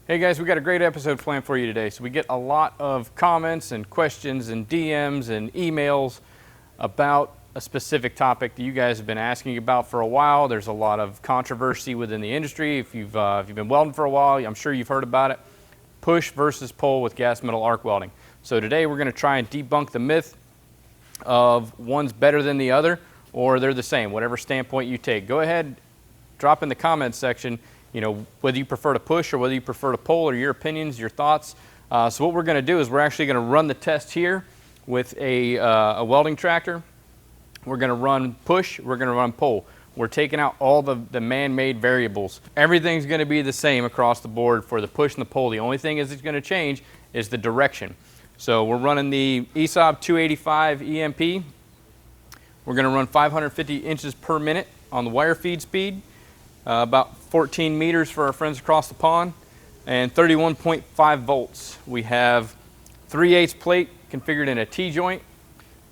Hey guys, we got a great episode planned for you today. So we get a lot of comments and questions and DMs and emails about a specific topic that you guys have been asking about for a while. There's a lot of controversy within the industry. If you've been welding for a while, I'm sure you've heard about it. Push versus pull with gas metal arc welding. So today we're going to try and debunk the myth of one's better than the other or they're the same, whatever standpoint you take. Go ahead, drop in the comments section, whether you prefer to push or whether you prefer to pull, or your opinions, your thoughts. So what we're going to do is we're actually going to run the test here with a welding tractor. We're going to run push, we're going to run pull. We're taking out all the man-made variables. Everything's going to be the same across the board for the push and the pull. The only thing it's going to change is the direction. So we're running the ESOB 285 EMP. We're going to run 550 inches per minute on the wire feed speed. About 14 meters for our friends across the pond, and 31.5 volts. We have 3/8 plate configured in a T-joint.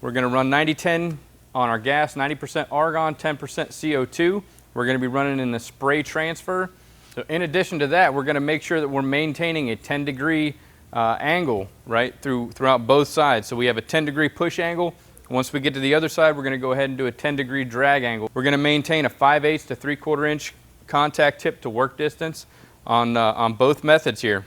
We're going to run 90-10 on our gas, 90% argon, 10% CO2. We're going to be running in the spray transfer. So in addition to that, we're going to make sure that we're maintaining a 10-degree angle right throughout both sides. So we have a 10-degree push angle. Once we get to the other side, we're going to go ahead and do a 10-degree drag angle. We're going to maintain a 5/8 to 3/4 inch contact tip to work distance on both methods here.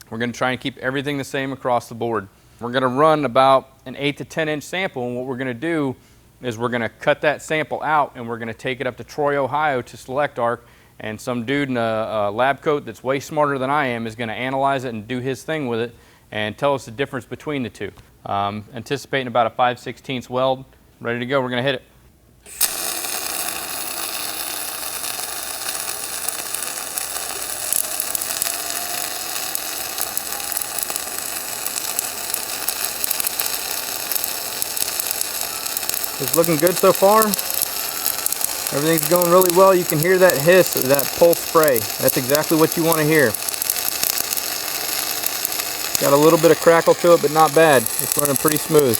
We're going to try and keep everything the same across the board. We're going to run about an 8 to 10 inch sample, and what we're going to do is we're going to cut that sample out and we're going to take it up to Troy, Ohio to Select Arc, and some dude in a lab coat that's way smarter than I am is going to analyze it and do his thing with it and tell us the difference between the two. Anticipating about a 5/16 weld. Ready to go, we're going to hit it. It's looking good so far. Everything's going really well. You can hear that hiss of that pulse spray. That's exactly what you want to hear. Got a little bit of crackle to it, but not bad. It's running pretty smooth.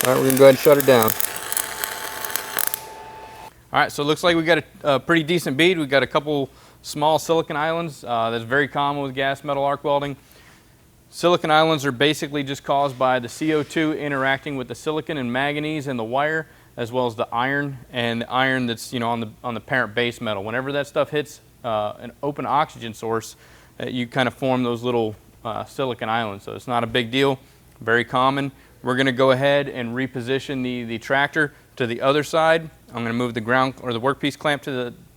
All right, we're going to go ahead and shut her down. All right, so it looks like we got a pretty decent bead. We've got a couple small silicon islands. That's very common with gas metal arc welding. Silicon islands are basically just caused by the CO2 interacting with the silicon and manganese in the wire, as well as the iron, and the iron that's on the parent base metal. Whenever that stuff hits an open oxygen source, you kind of form those little silicon islands. So it's not a big deal, very common. We're going to go ahead and reposition the tractor to the other side. I'm going to move the ground or the workpiece clamp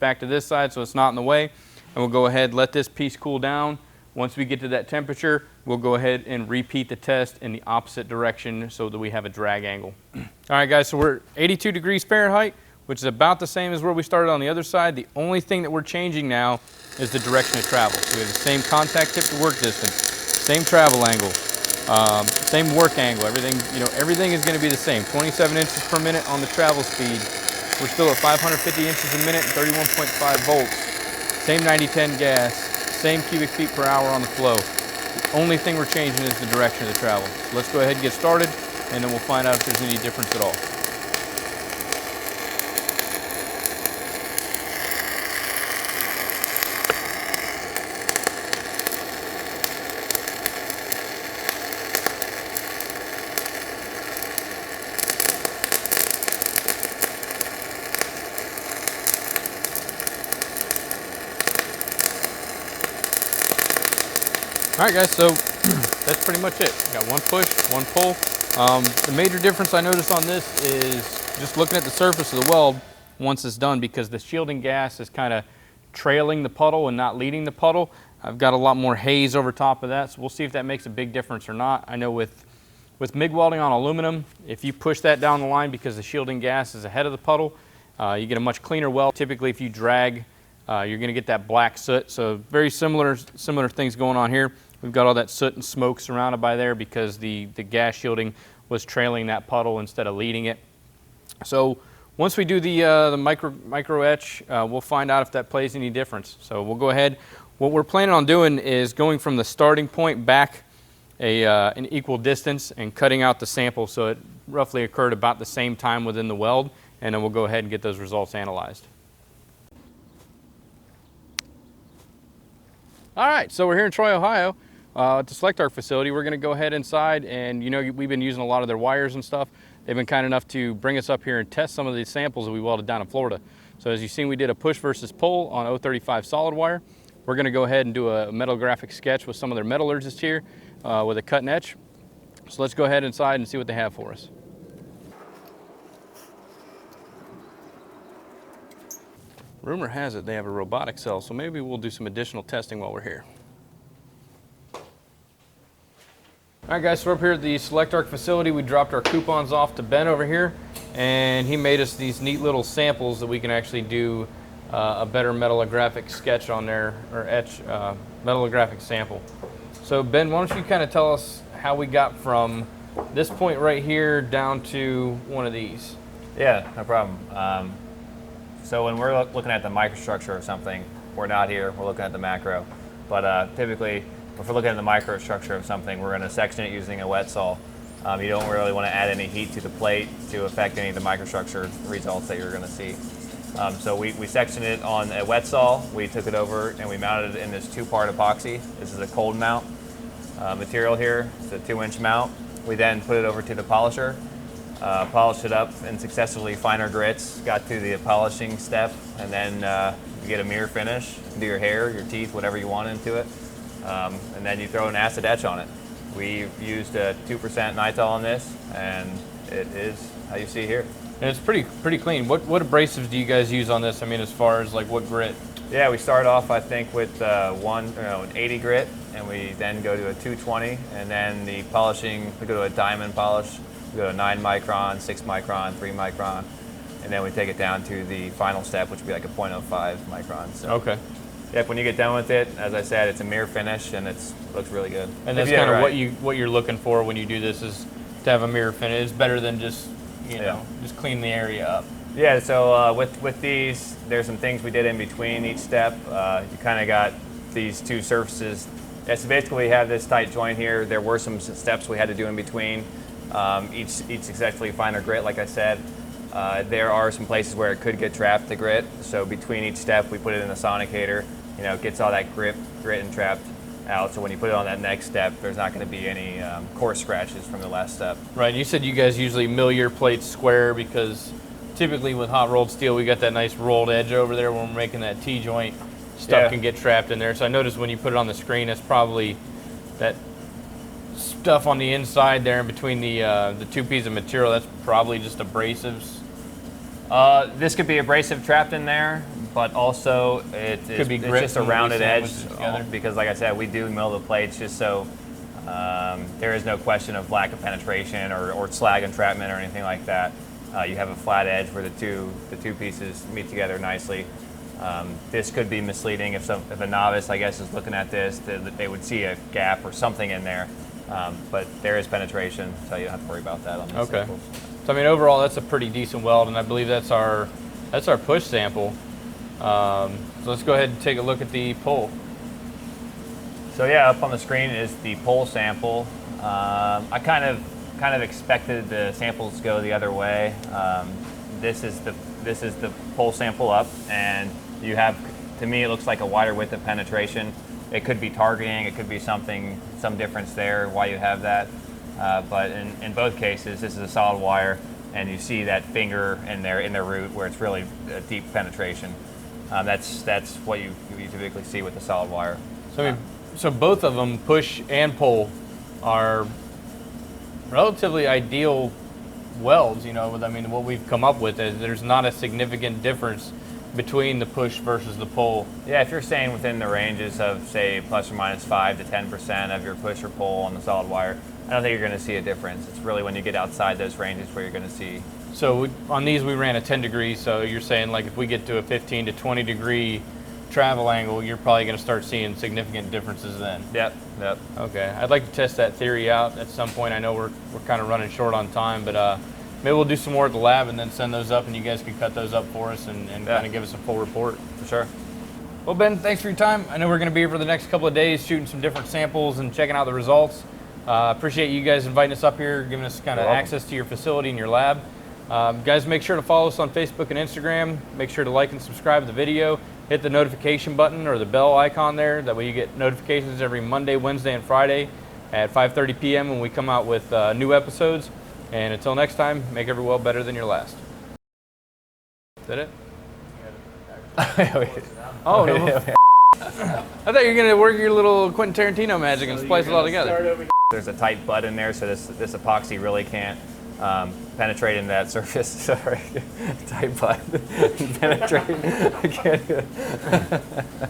back to this side so it's not in the way. And we'll go ahead and let this piece cool down. Once we get to that temperature, we'll go ahead and repeat the test in the opposite direction so that we have a drag angle. All right guys, so we're 82 degrees Fahrenheit, which is about the same as where we started on the other side. The only thing that we're changing now is the direction of travel. So we have the same contact tip to work distance, same travel angle. Same work angle, everything is going to be the same. 27 inches per minute on the travel speed. We're still at 550 inches a minute and 31.5 volts. Same 90-10 gas, same cubic feet per hour on the flow. The only thing we're changing is the direction of the travel. So let's go ahead and get started, and then we'll find out if there's any difference at all. All right guys, so that's pretty much it. Got one push, one pull. The major difference I noticed on this is just looking at the surface of the weld once it's done, because the shielding gas is kind of trailing the puddle and not leading the puddle. I've got a lot more haze over top of that, so we'll see if that makes a big difference or not. I know with MIG welding on aluminum, if you push that down the line because the shielding gas is ahead of the puddle, you get a much cleaner weld. Typically if you drag, you're going to get that black soot. So very similar things going on here. We've got all that soot and smoke surrounded by there because the gas shielding was trailing that puddle instead of leading it. So once we do the micro etch, we'll find out if that plays any difference. So we'll go ahead, what we're planning on doing is going from the starting point back an equal distance and cutting out the sample so it roughly occurred about the same time within the weld, and then we'll go ahead and get those results analyzed. All right, so we're here in Troy, Ohio at the Select Arc facility. We're gonna go ahead inside, and you know, we've been using a lot of their wires and stuff. They've been kind enough to bring us up here and test some of these samples that we welded down in Florida. So as you've seen, we did a push versus pull on 035 solid wire. We're gonna go ahead and do a metallographic sketch with some of their metallurgists here with a cut and etch. So let's go ahead inside and see what they have for us. Rumor has it they have a robotic cell, so maybe we'll do some additional testing while we're here. All right guys, so we're up here at the Select Arc facility. We dropped our coupons off to Ben over here, and he made us these neat little samples that we can actually do a better metallographic sketch on there, or etch metallographic sample. So Ben, why don't you kind of tell us how we got from this point right here down to one of these? Yeah, no problem. So when we're looking at the microstructure of something, we're not here, we're looking at the macro. But typically, if we're looking at the microstructure of something, we're going to section it using a wet saw. You don't really want to add any heat to the plate to affect any of the microstructure results that you're going to see. So we sectioned it on a wet saw. We took it over and we mounted it in this 2-part epoxy. This is a cold mount material here. It's a 2-inch mount. We then put it over to the polisher, polished it up in successively finer grits, got to the polishing step, and then you get a mirror finish. You can do your hair, your teeth, whatever you want into it. And then you throw an acid etch on it. We used a 2% nitrile on this, and it is how you see here. And it's pretty clean. What abrasives do you guys use on this? I mean, as far as like what grit? Yeah, we start off, I think, with an 80 grit, and we then go to a 220, and then the polishing, we go to a diamond polish, we go to 9 micron, 6 micron, 3 micron, and then we take it down to the final step, which would be like a 0.05 micron. So, okay. Yep, when you get done with it, as I said, it's a mirror finish, and it looks really good. And that's kind of what you're looking for when you do this, is to have a mirror finish. It's better than just, you know, just clean the area up. Yeah, so with these, there's some things we did in between each step. You kind of got these two surfaces. Yeah, so basically we have this tight joint here. There were some steps we had to do in between. Each successfully finer grit, like I said. There are some places where it could get trapped, the grit. So between each step, we put it in a sonicator. You know, it gets all that grit and trapped out. So when you put it on that next step, there's not going to be any coarse scratches from the last step. Right. You said you guys usually mill your plates square because typically with hot rolled steel, we got that nice rolled edge over there when we're making that T-joint. Stuff can get trapped in there. So I noticed when you put it on the screen, it's probably that stuff on the inside there in between the two pieces of material. That's probably just abrasives. This could be abrasive trapped in there, but also it's just a rounded edge because, like I said, we do mill the plates just so there is no question of lack of penetration or slag entrapment or anything like that. You have a flat edge where the two pieces meet together nicely. This could be misleading if a novice, I guess, is looking at this, that they would see a gap or something in there. But there is penetration, so you don't have to worry about that on these samples. So I mean, overall, that's a pretty decent weld, and I believe that's our push sample. So let's go ahead and take a look at the pull. So yeah, up on the screen is the pull sample. I kind of expected the samples to go the other way. This is the pull sample up, and you have, to me, it looks like a wider width of penetration. It could be targeting, it could be some difference there, why you have that. But in both cases, this is a solid wire, and you see that finger in the root where it's really a deep penetration. That's what you typically see with the solid wire. So, I mean, so both of them, push and pull, are relatively ideal welds. You know, I mean, what we've come up with is there's not a significant difference between the push versus the pull. Yeah, if you're staying within the ranges of, say, plus or minus 5 to 10% of your push or pull on the solid wire, I don't think you're going to see a difference. It's really when you get outside those ranges where you're going to see. So on these we ran a 10 degrees, so you're saying like if we get to a 15 to 20 degree travel angle, you're probably going to start seeing significant differences then. Yep. Okay, I'd like to test that theory out at some point. I know we're kind of running short on time, but maybe we'll do some more at the lab and then send those up, and you guys can cut those up for us and kind of give us a full report. For sure. Well, Ben, thanks for your time. I know we're going to be here for the next couple of days shooting some different samples and checking out the results. Appreciate you guys inviting us up here, giving us kind of access to your facility and your lab. Guys, make sure to follow us on Facebook and Instagram. Make sure to like and subscribe to the video. Hit the notification button or the bell icon there. That way you get notifications every Monday, Wednesday, and Friday at 5:30 p.m. when we come out with new episodes. And until next time, make every weld better than your last. Is that it? Oh, no. I thought you were going to work your little Quentin Tarantino magic and splice it all together. There's a tight butt in there, so this epoxy really can't penetrate into that surface. Sorry, tight butt. Penetrate. I can't do it.